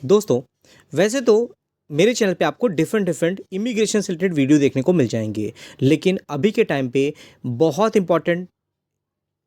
दोस्तों, वैसे तो मेरे चैनल पे आपको डिफरेंट डिफरेंट इमिग्रेशन से रिलेटेड वीडियो देखने को मिल जाएंगे। लेकिन अभी के टाइम पे बहुत इंपॉर्टेंट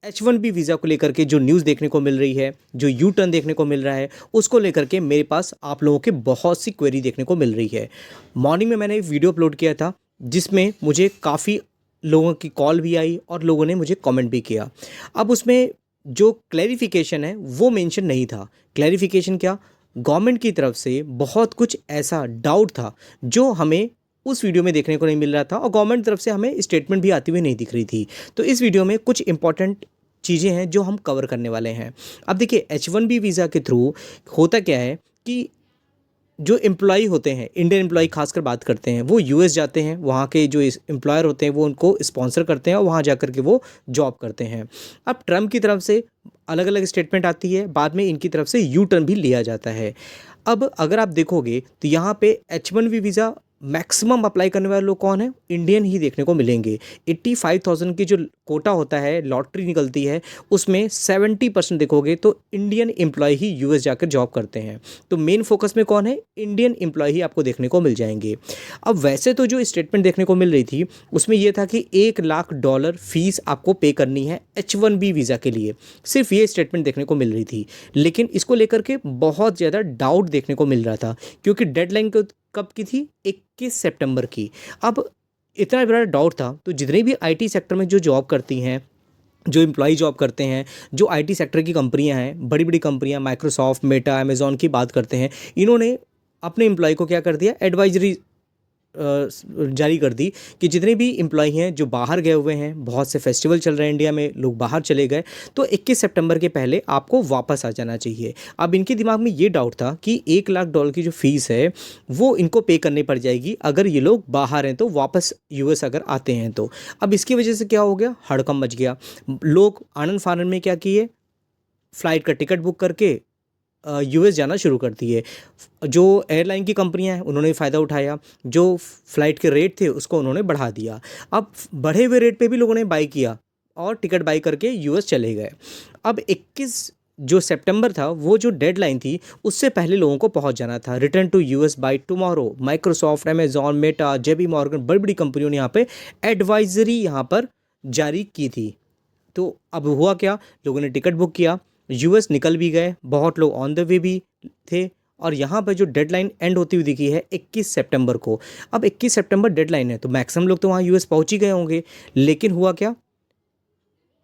H1B वीज़ा को लेकर के जो न्यूज़ देखने को मिल रही है, जो यू टर्न देखने को मिल रहा है, उसको लेकर के मेरे पास आप लोगों के बहुत सी क्वेरी देखने को मिल रही है। मॉर्निंग में मैंने एक वीडियो अपलोड किया था, जिसमें मुझे काफ़ी लोगों की कॉल भी आई और लोगों ने मुझे कमेंट भी किया। अब उसमें जो क्लैरिफिकेशन है वो मेंशन नहीं था। क्लैरिफिकेशन क्या? गवर्नमेंट की तरफ से बहुत कुछ ऐसा डाउट था जो हमें उस वीडियो में देखने को नहीं मिल रहा था, और गवर्नमेंट की तरफ से हमें स्टेटमेंट भी आती हुई नहीं दिख रही थी। तो इस वीडियो में कुछ इंपॉर्टेंट चीज़ें हैं जो हम कवर करने वाले हैं। अब देखिए, H1B वीज़ा के थ्रू होता क्या है कि जो एम्प्लॉई होते हैं, इंडियन एम्प्लॉई खासकर बात करते हैं, वो यूएस जाते हैं। वहाँ के जो एम्प्लॉयर होते हैं वो उनको स्पॉन्सर करते हैं और वहाँ जाकर के वो जॉब करते हैं। अब ट्रम्प की तरफ से अलग अलग स्टेटमेंट आती है, बाद में इनकी तरफ से यू टर्न भी लिया जाता है। अब अगर आप देखोगे तो यहाँ पे H1B वीज़ा मैक्सिमम अप्लाई करने वाले लोग कौन है? इंडियन ही देखने को मिलेंगे। 85,000 की जो कोटा होता है, लॉटरी निकलती है, उसमें 70% देखोगे तो इंडियन एम्प्लॉय ही यूएस जाकर जॉब करते हैं। तो मेन फोकस में कौन है? इंडियन एम्प्लॉय ही आपको देखने को मिल जाएंगे। अब वैसे तो जो स्टेटमेंट देखने को मिल रही थी उसमें यह था कि $1 लाख फीस आपको पे करनी है H1B वीज़ा के लिए। सिर्फ ये स्टेटमेंट देखने को मिल रही थी, लेकिन इसको लेकर के बहुत ज़्यादा डाउट देखने को मिल रहा था, क्योंकि डेडलाइन कब की थी? 21 सितंबर की। अब इतना बड़ा डाउट था, तो जितने भी आईटी सेक्टर में जो जॉब करती हैं, जो एम्प्लॉई जॉब करते हैं, जो आईटी सेक्टर की कंपनियां हैं, बड़ी बड़ी कंपनियां, माइक्रोसॉफ्ट, मेटा, अमेज़ॉन की बात करते हैं, इन्होंने अपने एम्प्लॉय को क्या कर दिया? एडवाइजरी जारी कर दी कि जितने भी एम्प्लॉय हैं जो बाहर गए हुए हैं, बहुत से फेस्टिवल चल रहे हैं इंडिया में, लोग बाहर चले गए, तो 21 सितंबर के पहले आपको वापस आ जाना चाहिए। अब इनके दिमाग में ये डाउट था कि $1 लाख की जो फीस है वो इनको पे करनी पड़ जाएगी अगर ये लोग बाहर हैं, तो वापस यूएस अगर आते हैं तो। अब इसकी वजह से क्या हो गया? हड़कंप मच गया। लोग आनंद फानन में क्या किए? फ़्लाइट का टिकट बुक करके यूएस जाना शुरू कर दिए। जो एयरलाइन की कंपनियां हैं उन्होंने फ़ायदा उठाया, जो फ़्लाइट के रेट थे उसको उन्होंने बढ़ा दिया। अब बढ़े हुए रेट पे भी लोगों ने बाई किया और टिकट बाई करके यूएस चले गए। अब 21 जो सितंबर था, वो जो डेडलाइन थी उससे पहले लोगों को पहुंच जाना था। Return to US by tomorrow. Microsoft, Amazon, Meta, JP Morgan, बड़ी बड़ी कंपनियों ने यहाँ पे एडवाइजरी यहाँ पर जारी की थी। तो अब हुआ क्या? लोगों ने टिकट बुक किया, यूएस निकल भी गए, बहुत लोग ऑन द वे भी थे, और यहाँ पर जो डेडलाइन एंड होती हुई दिखी है 21 सितंबर को। अब 21 सितंबर डेडलाइन है, तो मैक्सिमम लोग तो वहाँ यूएस पहुँच ही गए होंगे। लेकिन हुआ क्या?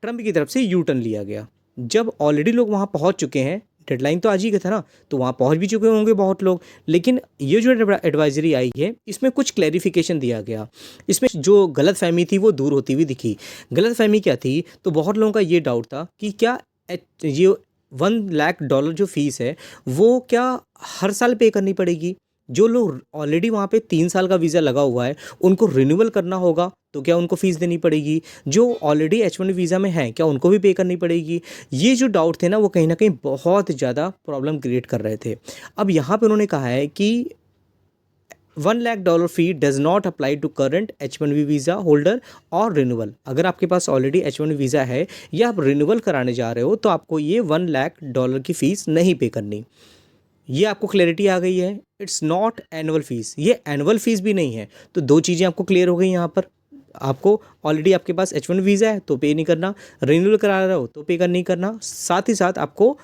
ट्रम्प की तरफ से यू टर्न लिया गया। जब ऑलरेडी लोग वहाँ पहुँच चुके हैं, डेडलाइन तो आज ही गया था ना, तो वहाँ पहुँच भी चुके होंगे बहुत लोग। लेकिन ये जो एडवाइजरी आई है, इसमें कुछ क्लैरिफिकेशन दिया गया। इसमें जो गलतफहमी थी वो दूर होती हुई दिखी। गलतफहमी क्या थी? तो बहुत लोगों का ये डाउट था कि क्या ये $1 लाख जो फीस है वो क्या हर साल पे करनी पड़ेगी? जो लोग ऑलरेडी वहाँ पे 3 साल का वीज़ा लगा हुआ है, उनको रिन्यूअल करना होगा, तो क्या उनको फ़ीस देनी पड़ेगी? जो ऑलरेडी H1 वीज़ा में हैं, क्या उनको भी पे करनी पड़ेगी? ये जो डाउट थे ना, वो कहीं न कहीं बहुत ज़्यादा प्रॉब्लम क्रिएट कर रहे थे। अब यहाँ पे उन्होंने कहा है कि $1 lakh fee does not apply to current H1B visa holder और रिन्यूअल। अगर आपके पास ऑलरेडी H1 वीज़ा है या आप रिन्यूअल कराने जा रहे हो, तो आपको ये $1 लाख की फ़ीस नहीं पे करनी। ये आपको क्लैरिटी आ गई है। इट्स नॉट एनुअल फीस, ये एनुअल फीस भी नहीं है। तो दो चीज़ें आपको क्लियर हो गई यहाँ पर। आपको ऑलरेडी आपके पास H1 वीज़ा है तो पे नहीं करना, रिन्यूअल करा रहे हो तो पे कर नहीं करना, साथ ही साथ आपको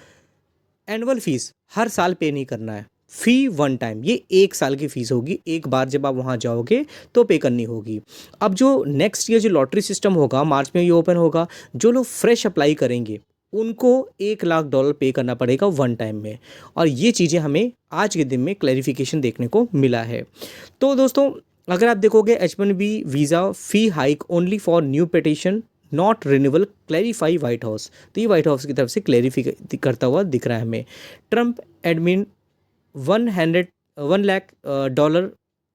एनुअल फीस हर साल पे नहीं करना है। फ़ी वन टाइम, ये 1 साल की फ़ीस होगी, एक बार जब आप वहाँ जाओगे तो पे करनी होगी। अब जो नेक्स्ट ईयर जो लॉटरी सिस्टम होगा, मार्च में ये ओपन होगा, जो लोग फ्रेश अप्लाई करेंगे उनको $1 लाख पे करना पड़ेगा वन टाइम में। और ये चीज़ें हमें आज के दिन में क्लैरिफिकेशन देखने को मिला है। तो दोस्तों, अगर आप देखोगे H1B visa fee hike only for new petition not renewal, clarify white house. तो ये व्हाइट हाउस की तरफ से क्लैरिफाई करता हुआ दिख रहा है हमें। Trump admin 1 lakh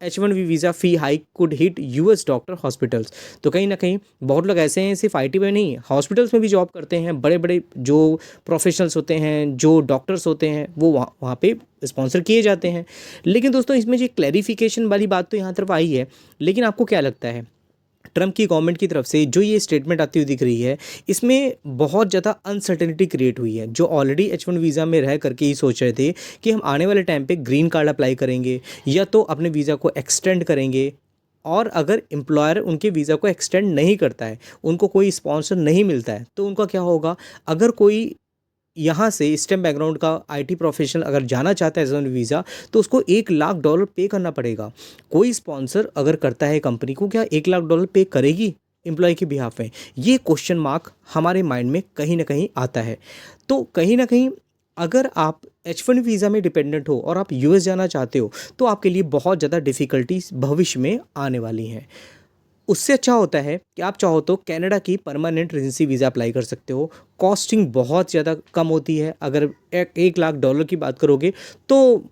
H1B visa fee hike could hit US doctor hospitals. तो कहीं ना कहीं बहुत लोग ऐसे हैं, सिर्फ आईटी में नहीं, हॉस्पिटल्स में भी जॉब करते हैं, बड़े बड़े जो प्रोफेशनल्स होते हैं, जो डॉक्टर्स होते हैं, वो वहाँ पे स्पॉन्सर किए जाते हैं। लेकिन दोस्तों, इसमें जो क्लैरिफिकेशन वाली बात तो यहाँ तरफ आई है, लेकिन आपको क्या लगता है ट्रम्प की गवर्नमेंट की तरफ से जो ये स्टेटमेंट आती हुई दिख रही है, इसमें बहुत ज़्यादा अनसर्टेनिटी क्रिएट हुई है। जो ऑलरेडी H1 वीज़ा में रह करके ही सोच रहे थे कि हम आने वाले टाइम पे ग्रीन कार्ड अप्लाई करेंगे या तो अपने वीज़ा को एक्सटेंड करेंगे, और अगर एम्प्लॉयर उनके वीज़ा को एक्सटेंड नहीं करता है, उनको कोई स्पॉन्सर नहीं मिलता है, तो उनका क्या होगा। अगर कोई यहाँ से स्टेम बैकग्राउंड का आईटी प्रोफेशनल अगर जाना चाहता है H1 वीज़ा, तो उसको $1 लाख पे करना पड़ेगा। कोई स्पॉन्सर अगर करता है कंपनी को, क्या $1 लाख पे करेगी एम्प्लॉय के बिहाफ में? ये क्वेश्चन मार्क हमारे माइंड में कहीं ना कहीं आता है। तो कहीं ना कहीं अगर आप H1 वीज़ा में डिपेंडेंट हो और आप यूएस जाना चाहते हो, तो आपके लिए बहुत ज़्यादा डिफ़िकल्टीज भविष्य में आने वाली हैं। उससे अच्छा होता है कि आप चाहो तो कनाडा की परमानेंट रेजिडेंसी वीज़ा अप्लाई कर सकते हो। कॉस्टिंग बहुत ज़्यादा कम होती है। अगर $1 लाख की बात करोगे तो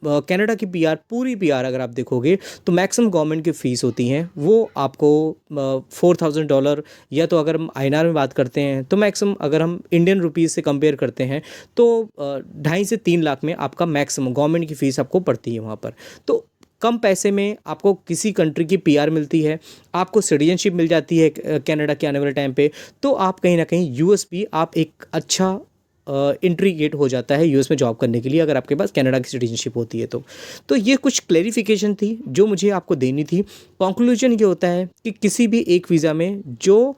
कनाडा की पीआर, पूरी पीआर अगर आप देखोगे तो मैक्सिमम गवर्नमेंट की फ़ीस होती हैं वो आपको $4,000, या तो अगर हम आईएनआर में बात करते हैं तो मैक्सिमम, अगर हम इंडियन रुपीज़ से कंपेयर करते हैं तो 2.5 से 3 लाख में आपका मैक्सिमम गवर्नमेंट की फ़ीस आपको पड़ती है वहाँ पर। तो कम पैसे में आपको किसी कंट्री की पीआर मिलती है, आपको सिटीजनशिप मिल जाती है कनाडा के आने वाले टाइम पे, तो आप कहीं ना कहीं यूएस भी आप एक अच्छा एंट्री गेट हो जाता है यूएस में जॉब करने के लिए, अगर आपके पास कनाडा की सिटीजनशिप होती है तो ये कुछ क्लेरिफिकेशन थी जो मुझे आपको देनी थी। कंक्लूजन ये होता है कि किसी भी एक वीज़ा में जो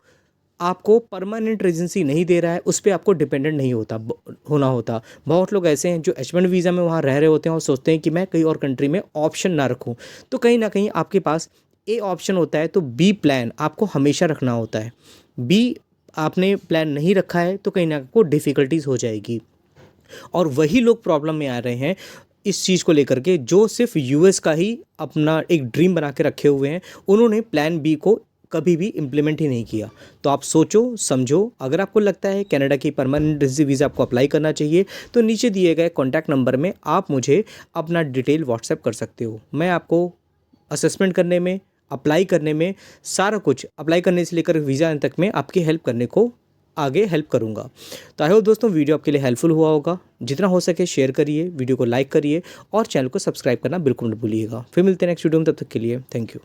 आपको परमानेंट रेजिडेंसी नहीं दे रहा है, उस पर आपको डिपेंडेंट नहीं होना होता। बहुत लोग ऐसे हैं जो H1 वीज़ा में वहाँ रह रहे होते हैं और सोचते हैं कि मैं कहीं और कंट्री में ऑप्शन ना रखूँ। तो कहीं ना कहीं आपके पास ए ऑप्शन होता है, तो बी प्लान आपको हमेशा रखना होता है। बी आपने प्लान नहीं रखा है तो कहीं ना आपको डिफ़िकल्टीज़ हो जाएगी। और वही लोग प्रॉब्लम में आ रहे हैं इस चीज़ को लेकर के, जो सिर्फ यूएस का ही अपना एक ड्रीम बना के रखे हुए हैं। उन्होंने प्लान बी को कभी भी इम्प्लीमेंट ही नहीं किया। तो आप सोचो समझो, अगर आपको लगता है कनाडा की परमानेंट रेजिडेंसी वीज़ा आपको अप्लाई करना चाहिए, तो नीचे दिए गए कॉन्टैक्ट नंबर में आप मुझे अपना डिटेल व्हाट्सएप कर सकते हो। मैं आपको असेसमेंट करने में, अप्लाई करने में, सारा कुछ अप्लाई करने से लेकर वीज़ा तक में आपकी हेल्प करने को आगे हेल्प करूंगा। तो आई होप दोस्तों वीडियो आपके लिए हेल्पफुल हुआ होगा। जितना हो सके शेयर करिए, वीडियो को लाइक करिए और चैनल को सब्सक्राइब करना बिल्कुल मत भूलिएगा। फिर मिलते हैं नेक्स्ट वीडियो में, तब तक के लिए थैंक यू।